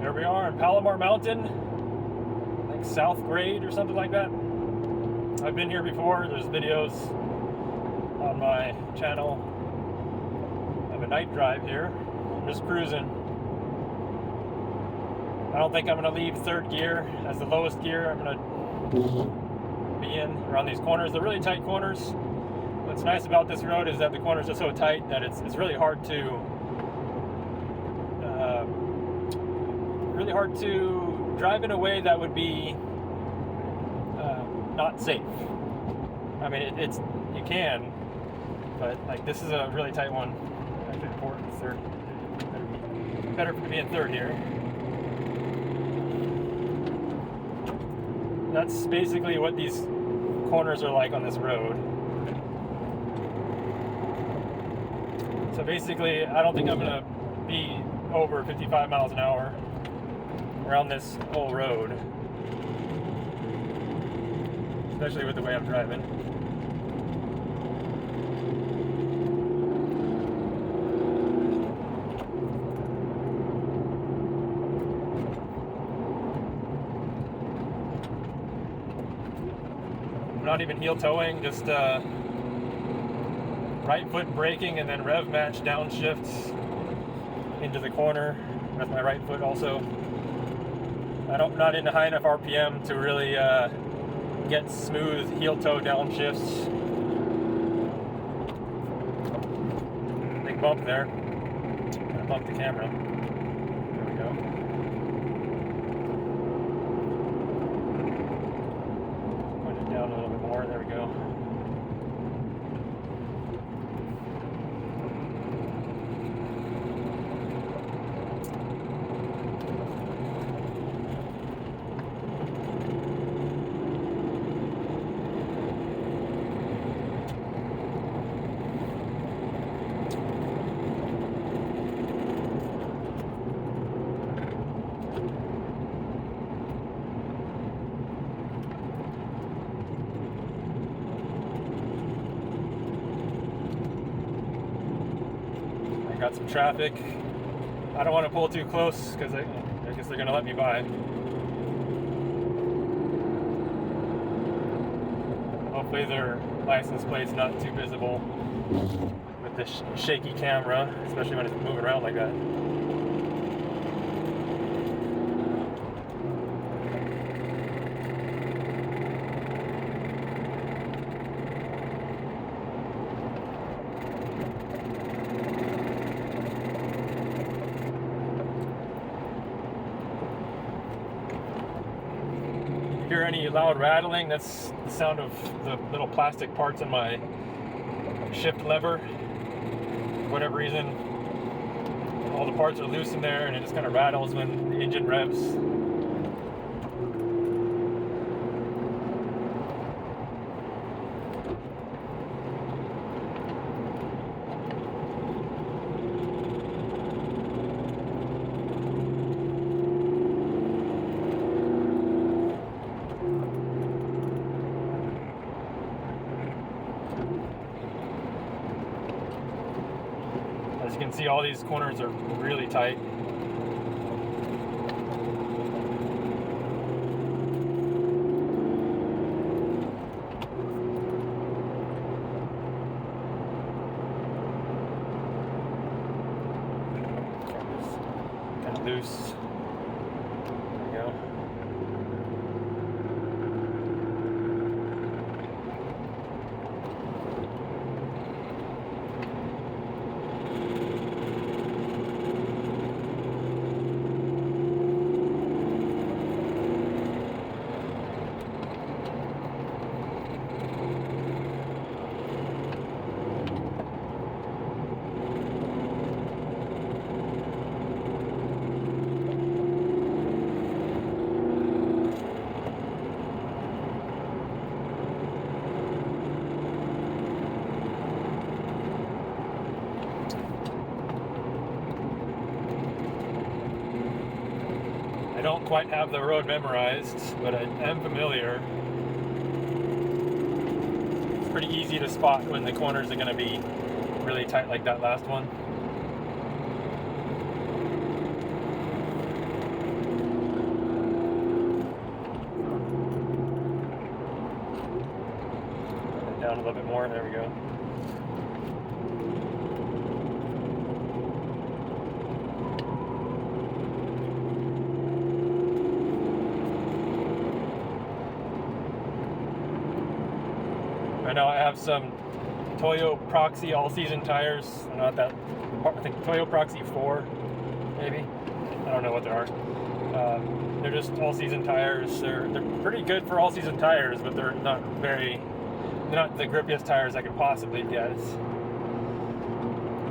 There we are in Palamar Mountain, like South Grade or something like that. I've been here before. There's videos on my channel of a night drive here. I'm just cruising. I don't think I'm going to leave third gear as the lowest gear. I'm going to be in around these corners. They're really tight corners. What's nice about this road is that the corners are so tight that it's really hard to drive in a way that would be not safe. I mean, you can, but like this is a really tight one. Actually, fourth and third. Better to be in third here. That's basically what these corners are like on this road. So basically, I don't think I'm gonna be over 55 miles an hour around this whole road, especially with the way I'm driving. I'm not even heel towing, just right foot braking and then rev match downshift into the corner with my right foot also. I'm not into high enough RPM to really get smooth heel toe downshifts. Big bump there. I bumped the camera. There we go. Put it down a little bit more. There we go. Got some traffic. I don't want to pull too close because I guess they're going to let me by. Hopefully their license plate's not too visible with this shaky camera, especially when it's moving around like that. Hear any loud rattling? That's the sound of the little plastic parts in my shift lever. For whatever reason, all the parts are loose in there and it just kind of rattles when the engine revs. As you can see, all these corners are really tight. Kind of loose. There we go. I don't quite have the road memorized, but I am familiar. It's pretty easy to spot when the corners are going to be really tight like that last one. a little bit more. There we go. Right now I have some Toyo Proxy all-season tires. Not that, I think Toyo Proxy 4, maybe. I don't know what they are. They're just all-season tires. They're pretty good for all-season tires, but they're not the grippiest tires I could possibly get.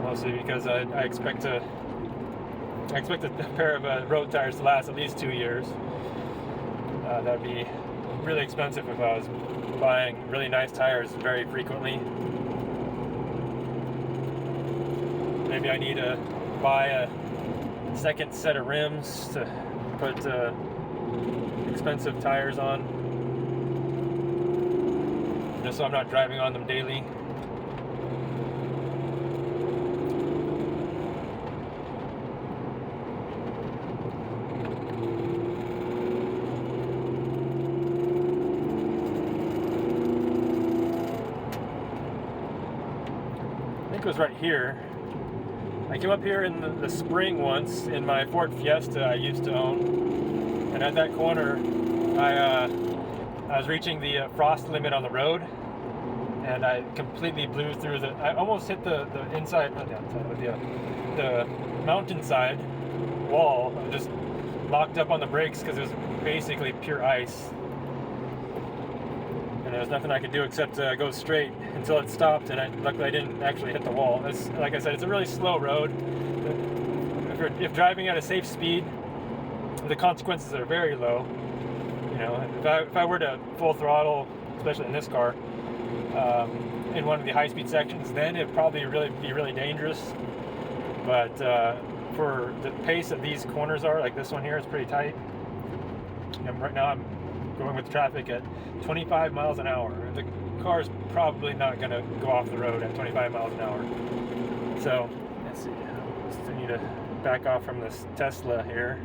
Mostly because I expect a pair of road tires to last at least 2 years. That'd be really expensive if I was buying really nice tires very frequently. Maybe I need to buy a second set of rims to put expensive tires on, just so I'm not driving on them daily. I think it was right here. I came up here in the spring once in my Ford Fiesta I used to own, and at that corner I was reaching the frost limit on the road, and I completely blew through I almost hit the inside, not the outside, but the mountainside wall. I just locked up on the brakes because it was basically pure ice. And there was nothing I could do except go straight until it stopped, and luckily I didn't actually hit the wall. Like I said, it's a really slow road. If driving at a safe speed, the consequences are very low. You know, if I were to full throttle, especially in this car, in one of the high-speed sections, then it'd probably be really dangerous. But for the pace that these corners are, like this one here, it's pretty tight. And right now I'm going with traffic at 25 miles an hour. The car's probably not going to go off the road at 25 miles an hour. So, let's see. I need to back off from this Tesla here.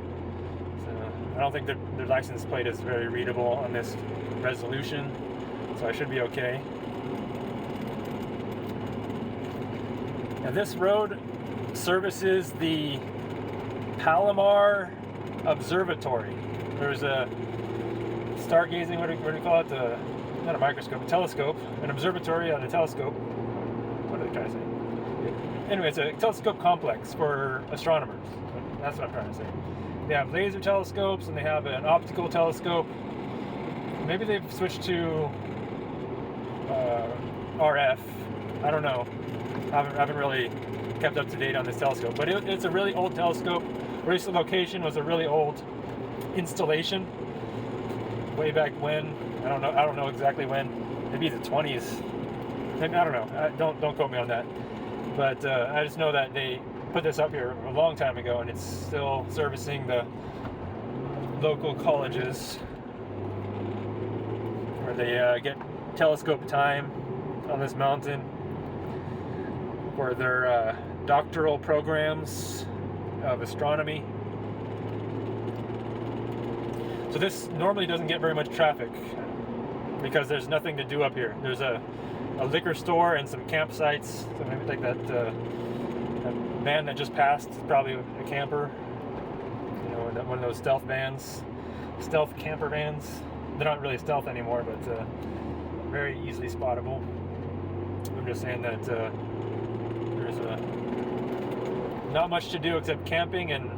So, I don't think the license plate is very readable on this resolution, so I should be okay. Now, this road services the Palamar Observatory. There's a stargazing, what do you call it? Not a microscope, a telescope. An observatory on a telescope. What are they trying to say? Anyway, it's a telescope complex for astronomers. That's what I'm trying to say. They have laser telescopes and they have an optical telescope. Maybe they've switched to RF. I don't know. I haven't really kept up to date on this telescope, but it's a really old telescope. Where this location was a really old installation. Way back when, I don't know exactly when, maybe the 20s. Maybe, I don't know. Don't quote me on that. But I just know that they put this up here a long time ago, and it's still servicing the local colleges where they get telescope time on this mountain for their doctoral programs of astronomy. So this normally doesn't get very much traffic because there's nothing to do up here. There's a liquor store and some campsites. So maybe like that van that just passed, probably a camper. You know, one of those stealth vans, stealth camper vans. They're not really stealth anymore, but very easily spottable. I'm just saying that there's not much to do except camping and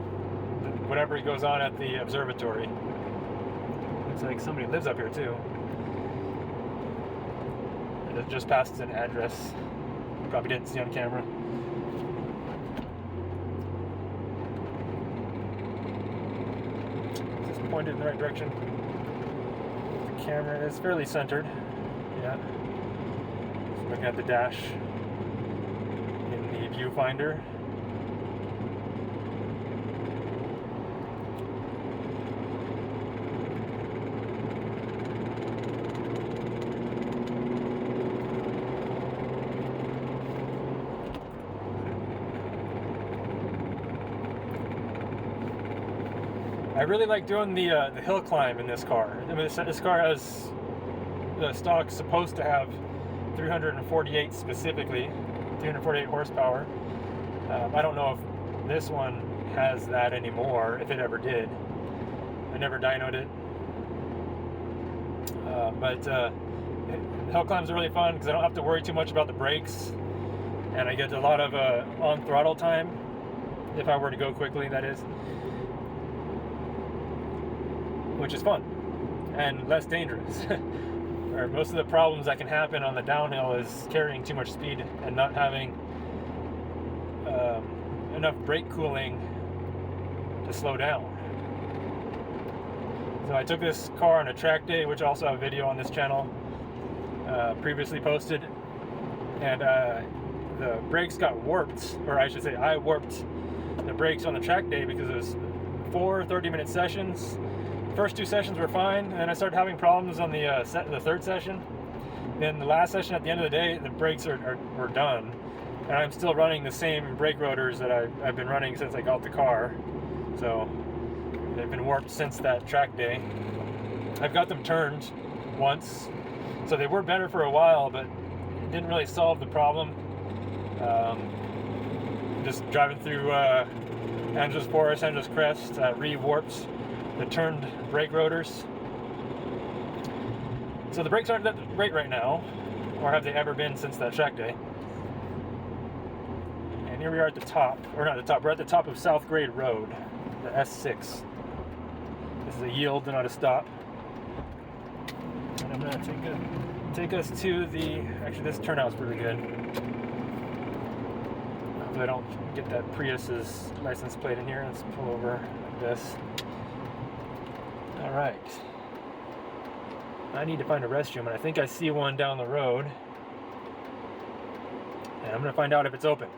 whatever goes on at the observatory. Looks like somebody lives up here too. And it just passed an address. Probably didn't see on camera. Just pointed in the right direction. The camera is fairly centered. Yeah. Just looking at the dash in the viewfinder. I really like doing the hill climb in this car. I mean, this car has the stock's supposed to have 348 specifically, 348 horsepower. I don't know if this one has that anymore, if it ever did. I never dynoed it. But hill climbs are really fun because I don't have to worry too much about the brakes, and I get a lot of on throttle time if I were to go quickly, that is, which is fun and less dangerous. Or most of the problems that can happen on the downhill is carrying too much speed and not having enough brake cooling to slow down. So I took this car on a track day, which I also have a video on this channel previously posted, and the brakes got warped, or I should say I warped the brakes on the track day because it was 4 30-minute sessions. The first 2 sessions were fine, and then I started having problems on the third session. Then the last session, at the end of the day, the brakes were done, and I'm still running the same brake rotors that I've been running since I got the car. So they've been warped since that track day. I've got them turned once, so they were better for a while, but it didn't really solve the problem. Just driving through Angeles Forest, Angeles Crest, re-warped the turned brake rotors. So the brakes aren't that great right now, or have they ever been since that track day. And here we are at the top, or not the top, we're at the top of South Grade Road, the S6. This is a yield, not a stop. And I'm going to take us to the, actually this turnout's pretty good. Hopefully I don't get that Prius's license plate in here. Let's pull over like this. Alright. I need to find a restroom, and I think I see one down the road. And I'm going to find out if it's open.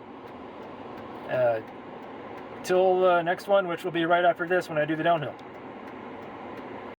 Till the next one, which will be right after this when I do the downhill.